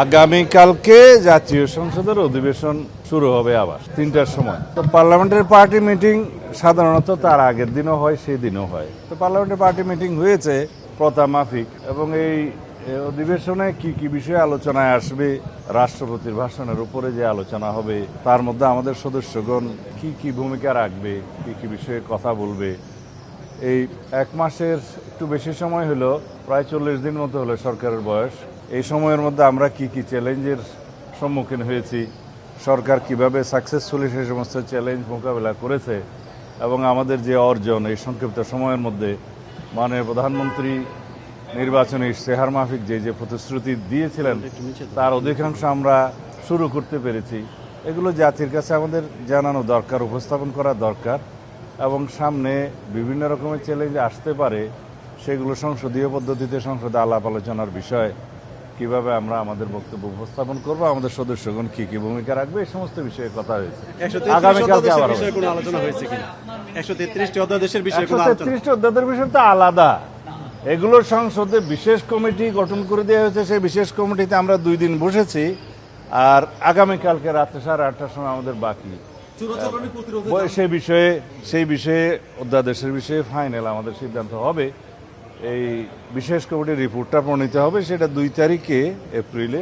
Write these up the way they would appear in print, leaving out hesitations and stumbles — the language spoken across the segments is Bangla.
আগামীকালকে জাতীয় সংসদের অধিবেশন শুরু হবে আবার ৩টার সময়। তো পার্লামেন্টের পার্টি মিটিং সাধারণত তার আগের দিনও হয়, সেই দিনও হয়। তো পার্লামেন্টের পার্টি মিটিং হয়েছে প্রথা মাফিক, এবং এই অধিবেশনে কি কি বিষয়ে আলোচনায় আসবে, রাষ্ট্রপতির ভাষণের উপরে যে আলোচনা হবে, তার মধ্যে আমাদের সদস্যগণ কি কি ভূমিকা রাখবে, কি কি বিষয়ে কথা বলবে। এই এক মাসের একটু বেশি সময় হলো, প্রায় 40 দিন মতো হলো সরকারের বয়স। এই সময়ের মধ্যে আমরা কি কি চ্যালেঞ্জের সম্মুখীন হয়েছি, সরকার কিভাবে সাকসেসফুলি সেই সমস্ত চ্যালেঞ্জ মোকাবেলা করেছে, এবং আমাদের যে অর্জন এই সংক্ষিপ্ত সময়ের মধ্যে মাননীয় প্রধানমন্ত্রী নির্বাচনী ইশতেহার মাফিক যে প্রতিশ্রুতি দিয়েছিলেন তার অধিকাংশ আমরা শুরু করতে পেরেছি। এগুলো জাতির কাছে আমাদের জানানো দরকার, উপস্থাপন করা দরকার, এবং সামনে বিভিন্ন রকমের চ্যালেঞ্জ আসতে পারে, সেগুলো সংসদীয় পদ্ধতিতে সংসদে আলাপ আলোচনার বিষয়, কিভাবে আমরা আমাদের বক্তব্য উপস্থাপন করব, আমাদের সদস্যগণ কি কি ভূমিকা রাখবে, এই সমস্ত বিষয়ে কথা হয়েছে। আগামীকালকে আবার আলোচনা হয়েছে কিনা 133টি অধ্যাদেশের বিষয়ে কোনো আলোচনা? 133টি অধ্যাদেশের বিষয় তো আলাদা, এগুলো সংসদে বিশেষ কমিটি গঠন করে দেওয়া হয়েছে। সেই বিশেষ কমিটিতে আমরা 2 দিন বসেছি, আর আগামীকালকে রাত্রে 8:30টার সময় আমাদের বাকি। সেই বিষয়ে অধ্যাদেশের বিষয়ে ফাইনাল আমাদের সিদ্ধান্ত হবে। এই বিশেষ কমিটির রিপোর্টটা প্রণীত হবে, সেটা 2 তারিখে এপ্রিলে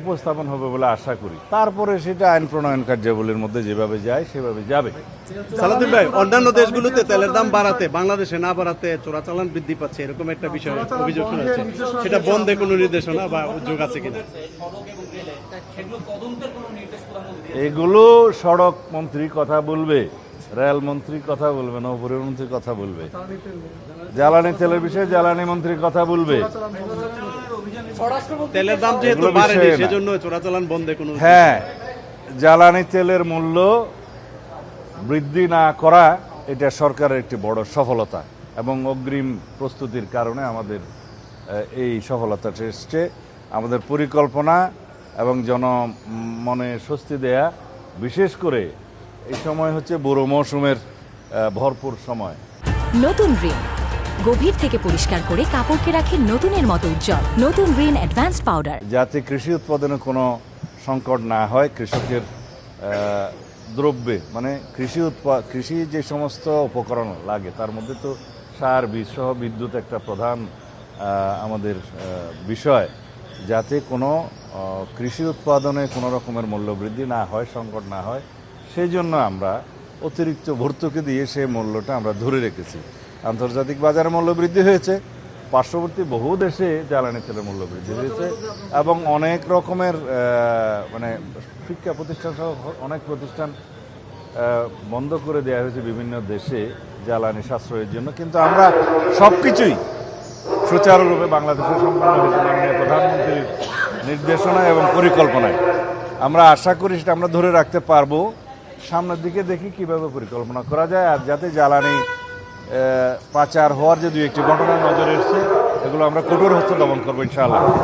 উপস্থাপন হবে বলে আশা করি। তারপরে সেটা আইন প্রণয়ন কার্যাবলীর মধ্যে যেভাবে যায় সেভাবে যাবে। সালাউদ্দিন ভাই, অন্যান্য দেশগুলোতে তেলের দাম বাড়াতে বাংলাদেশে না বাড়াতে চোরাচালান বৃদ্ধি পাচ্ছে, এরকম একটা বিষয় অভিযোগ শোনাচ্ছে। সেটা বন্ধে কোনো নির্দেশনা বা উদ্যোগ আছে কিনা? এগুলো সড়ক মন্ত্রী কথা বলবে, রেল মন্ত্রী কথা বলবে, নৌপরিবহন কথা বলবে, জ্বালানি তেলের বিষয়ে জ্বালানি মন্ত্রী কথা বলবে। তেলের দাম যেহেতু বাড়েনি সেজন্য চোরাচালান বন্ধে কোনো? হ্যাঁ, জ্বালানি তেলের মূল্য বৃদ্ধি না করা এটা সরকারের একটি বড় সফলতা, এবং অগ্রিম প্রস্তুতির কারণে আমাদের এই সফলতাটা এসছে। আমাদের পরিকল্পনা এবং জনমনে স্বস্তি দেয়া, বিশেষ করে এই সময় হচ্ছে বোরো মৌসুমের ভরপুর সময়। নতুন রিন গভীর থেকে পরিষ্কার করে কাপড়কে রাখে নতুনের মতো উজ্জ্বল। নতুন রিন অ্যাডভান্সড পাউডার। যাতে কৃষি উৎপাদনে কোনো সংকট না হয়, কৃষকের দ্রব্যে, মানে কৃষি যে সমস্ত উপকরণ লাগে তার মধ্যে তো সার, বীজ সহ বিদ্যুৎ একটা প্রধান আমাদের বিষয়, যাতে কোনো কৃষি উৎপাদনে কোনো রকমের মূল্যবৃদ্ধি না হয়, সংকট না হয়, সেই জন্য আমরা অতিরিক্ত ভর্তুকি দিয়ে সেই মূল্যটা আমরা ধরে রেখেছি। আন্তর্জাতিক বাজারে মূল্য বৃদ্ধি হয়েছে, পার্শ্ববর্তী বহু দেশে জ্বালানি তেলের মূল্য বৃদ্ধি হয়েছে, এবং অনেক রকমের মানে শিক্ষা প্রতিষ্ঠান সহ অনেক প্রতিষ্ঠান বন্ধ করে দেওয়া হয়েছে বিভিন্ন দেশে জ্বালানি সাশ্রয়ের জন্য। কিন্তু আমরা সব কিছুই সুচারুরূপে বাংলাদেশে সম্পন্ন হয়েছে মাননীয় প্রধানমন্ত্রীর নির্দেশনা এবং পরিকল্পনায়। আমরা আশা করি সেটা আমরা ধরে রাখতে পারবো। সামনের দিকে দেখি কিভাবে পরিকল্পনা করা যায়, আর যাতে জ্বালানি পাচার হওয়ার যে 2-1টি ঘটনা নজরে এসছে, এগুলো আমরা কঠোর হস্তে দমন করবো ইনশাআল্লাহ।